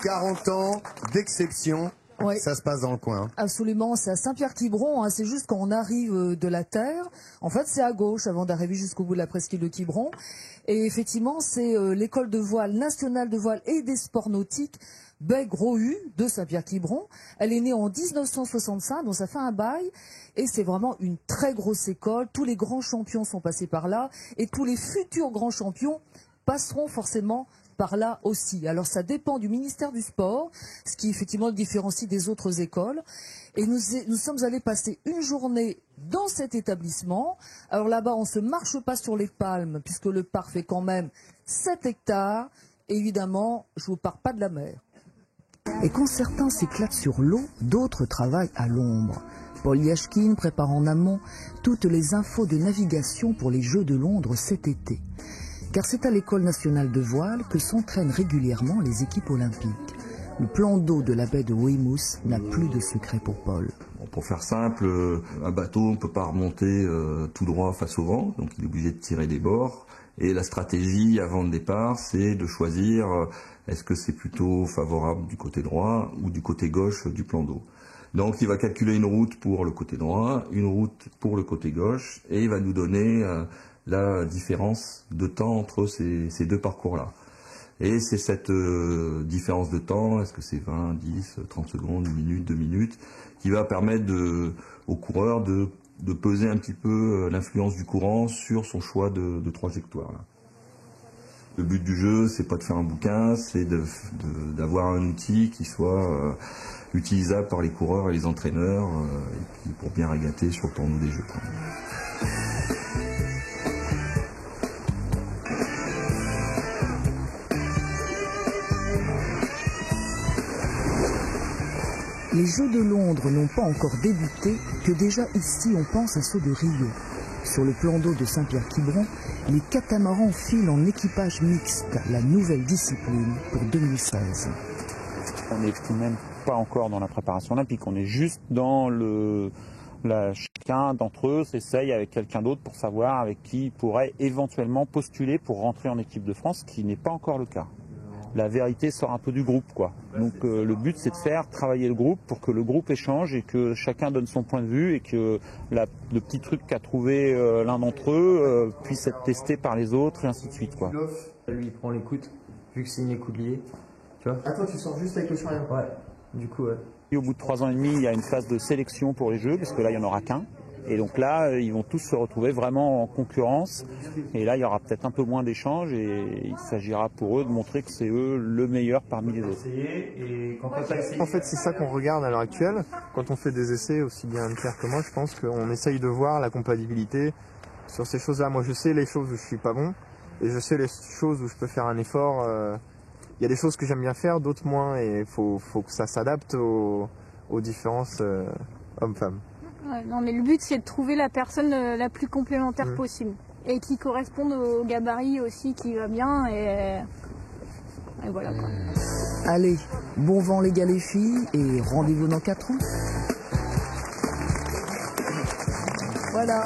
40 ans d'exception. Ouais. Ça se passe dans le coin. Absolument, c'est à Saint-Pierre-Quiberon, hein. C'est juste quand on arrive de la Terre. En fait, c'est à gauche avant d'arriver jusqu'au bout de la presqu'île de Quiberon. Et effectivement, c'est l'école de voile nationale de voile et des sports nautiques Bègue-Rohu de Saint-Pierre-Quiberon. Elle est née en 1965, donc ça fait un bail. Et c'est vraiment une très grosse école. Tous les grands champions sont passés par là. Et tous les futurs grands champions passeront forcément par là aussi. Alors ça dépend du ministère du Sport, ce qui effectivement le différencie des autres écoles. Et nous sommes allés passer une journée dans cet établissement. Alors là-bas, on ne se marche pas sur les palmes, puisque le parc fait quand même 7 hectares. Et évidemment, je ne vous parle pas de la mer. Et quand certains s'éclatent sur l'eau, d'autres travaillent à l'ombre. Paul Yachkin prépare en amont toutes les infos de navigation pour les Jeux de Londres cet été. Car c'est à l'École nationale de voile que s'entraînent régulièrement les équipes olympiques. Le plan d'eau de la baie de Weymouth n'a plus de secret pour Paul. Bon, pour faire simple, un bateau ne peut pas remonter tout droit face au vent, donc il est obligé de tirer des bords. Et la stratégie avant le départ, c'est de choisir est-ce que c'est plutôt favorable du côté droit ou du côté gauche du plan d'eau. Donc il va calculer une route pour le côté droit, une route pour le côté gauche, et il va nous donner la différence de temps entre ces deux parcours-là. Et c'est cette différence de temps, est-ce que c'est 20, 10, 30 secondes, 1 minute, 2 minutes, qui va permettre aux coureurs de peser un petit peu l'influence du courant sur son choix de trajectoire. Là. Le but du jeu, c'est pas de faire un bouquin, c'est d'avoir un outil qui soit utilisable par les coureurs et les entraîneurs, et puis pour bien régater sur le tournoi des jeux. Les Jeux de Londres n'ont pas encore débuté que déjà ici on pense à ceux de Rio. Sur le plan d'eau de Saint-Pierre-Quiberon, les catamarans filent en équipage mixte, la nouvelle discipline pour 2016. On n'est même pas encore dans la préparation olympique, on est juste dans chacun d'entre eux s'essaye avec quelqu'un d'autre pour savoir avec qui il pourrait éventuellement postuler pour rentrer en équipe de France, ce qui n'est pas encore le cas. La vérité sort un peu du groupe, quoi. Donc le but, c'est de faire travailler le groupe pour que le groupe échange et que chacun donne son point de vue et que le petit truc qu'a trouvé l'un d'entre eux puisse être testé par les autres et ainsi de suite, quoi. Lui, il prend l'écoute, vu que c'est une écoute liée. Tu vois? Ah, toi, tu sors juste avec le chariot? Ouais. Du coup, ouais. Et au bout de 3 ans et demi, il y a une phase de sélection pour les Jeux, parce que là, il n'y en aura qu'un. Et donc là, ils vont tous se retrouver vraiment en concurrence. Et là, il y aura peut-être un peu moins d'échanges et il s'agira pour eux de montrer que c'est eux le meilleur parmi les autres. En fait, c'est ça qu'on regarde à l'heure actuelle. Quand on fait des essais, aussi bien Pierre que moi, je pense qu'on essaye de voir la compatibilité sur ces choses-là. Moi, je sais les choses où je suis pas bon et je sais les choses où je peux faire un effort. Il y a des choses que j'aime bien faire, d'autres moins, et il faut que ça s'adapte aux différences hommes-femmes. Ouais, non, mais le but, c'est de trouver la personne la plus complémentaire possible et qui corresponde au gabarit aussi, qui va bien, et voilà, quoi. Allez, bon vent les gars les filles, et rendez-vous dans 4 ans. Voilà.